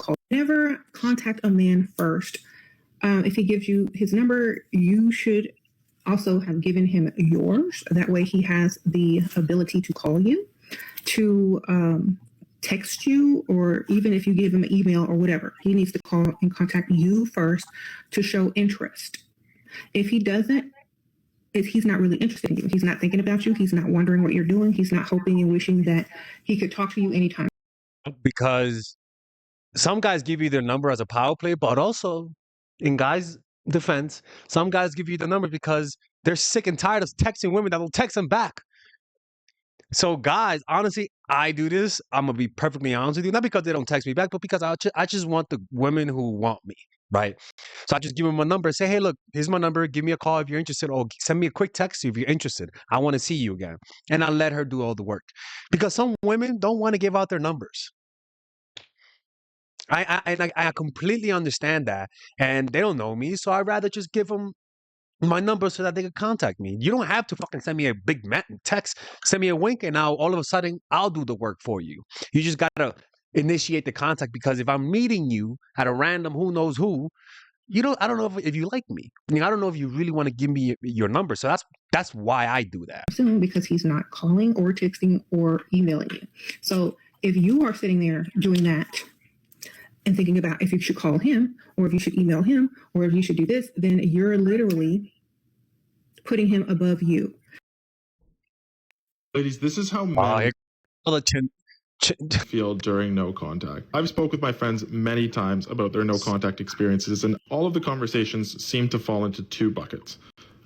call. Never contact a man first. If he gives you his number, you should also have given him yours. That way he has the ability to call you, to text you, or even if you give him an email or whatever, he needs to call and contact you first to show interest. If he doesn't, if he's not really interested in you, he's not thinking about you, he's not wondering what you're doing, he's not hoping and wishing that he could talk to you anytime. Because some guys give you their number as a power play, but also in guys' defense, some guys give you the number because they're sick and tired of texting women that will text them back. So guys, honestly, I do this. I'm gonna be perfectly honest with you, not because they don't text me back, but because I just want the women who want me, right? So I just give them my number, say, hey, look, here's my number. Give me a call if you're interested, or send me a quick text if you're interested. I want to see you again, and I let her do all the work, because some women don't want to give out their numbers. I completely understand that, and they don't know me, so I'd rather just give them my number so that they can contact me. You don't have to fucking send me a big text, send me a wink, and now all of a sudden I'll do the work for you. You just gotta initiate the contact, because if I'm meeting you at a random who knows who, I don't know if you like me. I mean, I don't know if you really want to give me your number. So that's why I do that. Because he's not calling or texting or emailing you. So if you are sitting there doing that and thinking about if you should call him, or if you should email him, or if you should do this, then you're literally putting him above you. Ladies, this is how men feel during no contact. I've spoke with my friends many times about their no contact experiences, and all of the conversations seem to fall into two buckets.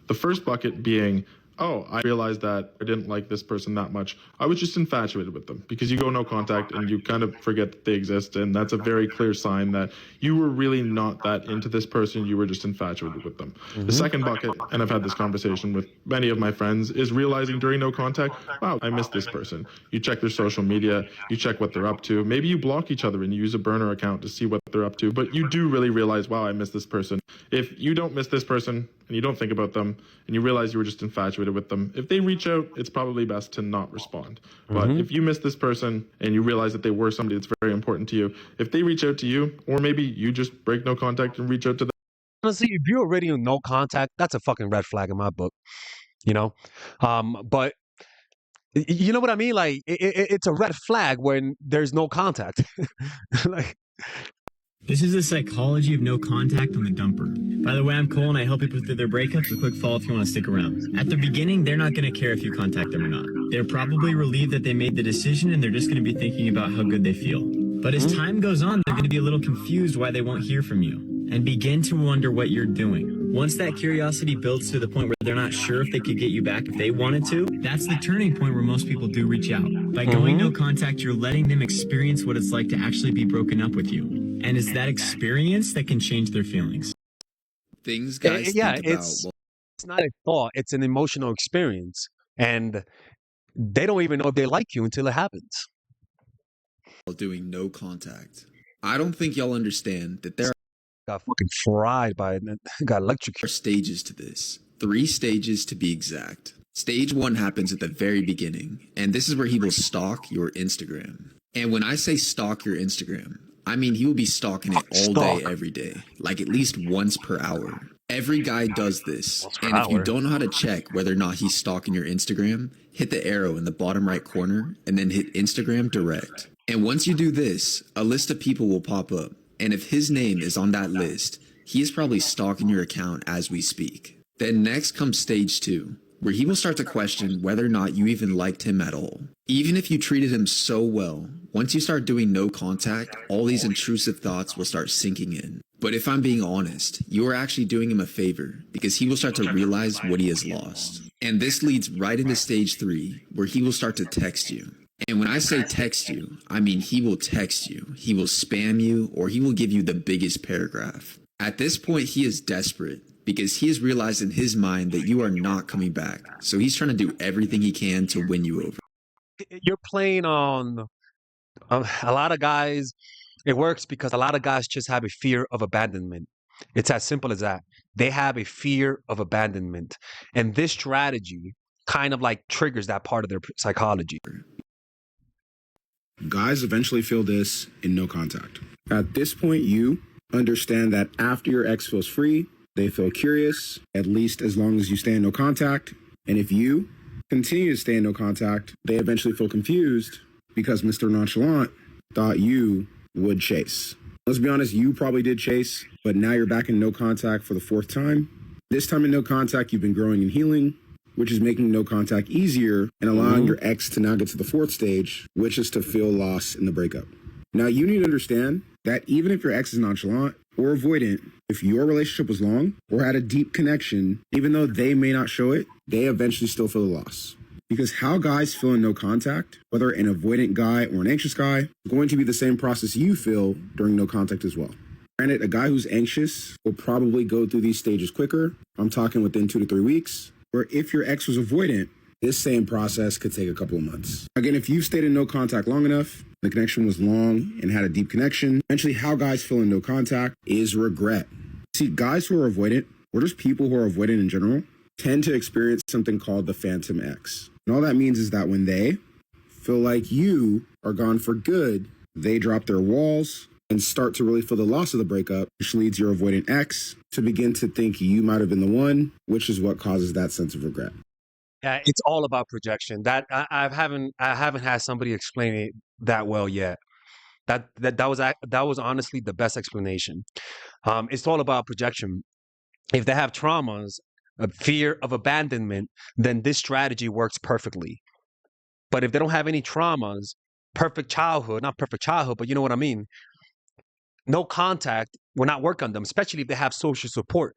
The first bucket being, oh, I realized that I didn't like this person that much. I was just infatuated with them, because you go no contact and you kind of forget that they exist. And that's a very clear sign that you were really not that into this person. You were just infatuated with them. Mm-hmm. The second bucket, and I've had this conversation with many of my friends, is realizing during no contact, wow, I miss this person. You check their social media, you check what they're up to. Maybe you block each other and you use a burner account to see what they're up to, but you do really realize, wow, I miss this person. If you don't miss this person and you don't think about them and you realize you were just infatuated with them, if they reach out, it's probably best to not respond. But if you miss this person and you realize that they were somebody that's very important to you, if they reach out to you, or maybe you just break no contact and reach out to them. Honestly, if you're already in no contact, that's a fucking red flag in my book, but you know what I mean? Like, it's a red flag when there's no contact. Like, this is the psychology of no contact on the dumper. By the way, I'm Cole, and I help people through their breakups. A quick follow if you want to stick around. At the beginning, they're not going to care if you contact them or not. They're probably relieved that they made the decision, and they're just going to be thinking about how good they feel. But as time goes on, they're going to be a little confused why they won't hear from you, and begin to wonder what you're doing. Once that curiosity builds to the point where they're not sure if they could get you back if they wanted to, that's the turning point where most people do reach out. By going no contact, you're letting them experience what it's like to actually be broken up with you. And it's that experience that can change their feelings. Things guys think about. It's not a thought, it's an emotional experience. And they don't even know if they like you until it happens. Doing no contact. I don't think y'all understand that there got fucking fried by it and got electrocuted. are stages to this. 3 stages to be exact. Stage 1 happens at the very beginning, and this is where he will stalk your Instagram. And when I say stalk your Instagram, I mean he will be stalking it all day, every day, like at least once per hour. Every guy does this, and if you don't know how to check whether or not he's stalking your Instagram, hit the arrow in the bottom right corner, and then hit Instagram direct. And once you do this, a list of people will pop up, and if his name is on that list, he is probably stalking your account as we speak. Then next comes stage 2, where he will start to question whether or not you even liked him at all. Even if you treated him so well, once you start doing no contact, all these intrusive thoughts will start sinking in. But if I'm being honest, you are actually doing him a favor, because he will start to realize what he has lost. And this leads right into stage 3, where he will start to text you. And when I say text you, I mean he will text you, he will spam you, or he will give you the biggest paragraph. At this point, he is desperate, because he has realized in his mind that you are not coming back. So he's trying to do everything he can to win you over. You're playing on a lot of guys. It works because a lot of guys just have a fear of abandonment. It's as simple as that. They have a fear of abandonment. And this strategy kind of like triggers that part of their psychology. Guys eventually feel this in no contact. At this point, you understand that after your ex feels free, they feel curious, at least as long as you stay in no contact. And if you continue to stay in no contact, they eventually feel confused because Mr. Nonchalant thought you would chase. Let's be honest, you probably did chase, but now you're back in no contact for the fourth time. This time in no contact, you've been growing and healing, which is making no contact easier and allowing your ex to now get to the fourth stage, which is to feel loss in the breakup. Now, you need to understand that even if your ex is nonchalant or avoidant, if your relationship was long or had a deep connection, even though they may not show it, they eventually still feel the loss. Because how guys feel in no contact, whether an avoidant guy or an anxious guy, is going to be the same process you feel during no contact as well. Granted, a guy who's anxious will probably go through these stages quicker. I'm talking within 2 to 3 weeks. Where if your ex was avoidant, this same process could take a couple of months. Again, if you've stayed in no contact long enough, the connection was long and had a deep connection, eventually how guys feel in no contact is regret. See, guys who are avoidant, or just people who are avoidant in general, tend to experience something called the phantom ex. And all that means is that when they feel like you are gone for good, they drop their walls and start to really feel the loss of the breakup, which leads your avoidant ex to begin to think you might have been the one, which is what causes that sense of regret. Yeah, it's all about projection. That I haven't had somebody explain it that well yet. That was honestly the best explanation. It's all about projection. If they have traumas, a fear of abandonment, then this strategy works perfectly. But if they don't have any traumas, not perfect childhood, but you know what I mean. No contact will not work on them, especially if they have social support.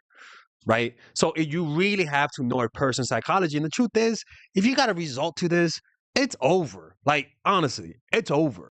Right? So you really have to know a person's psychology. And the truth is, if you got a result to this, it's over. Like, honestly, it's over.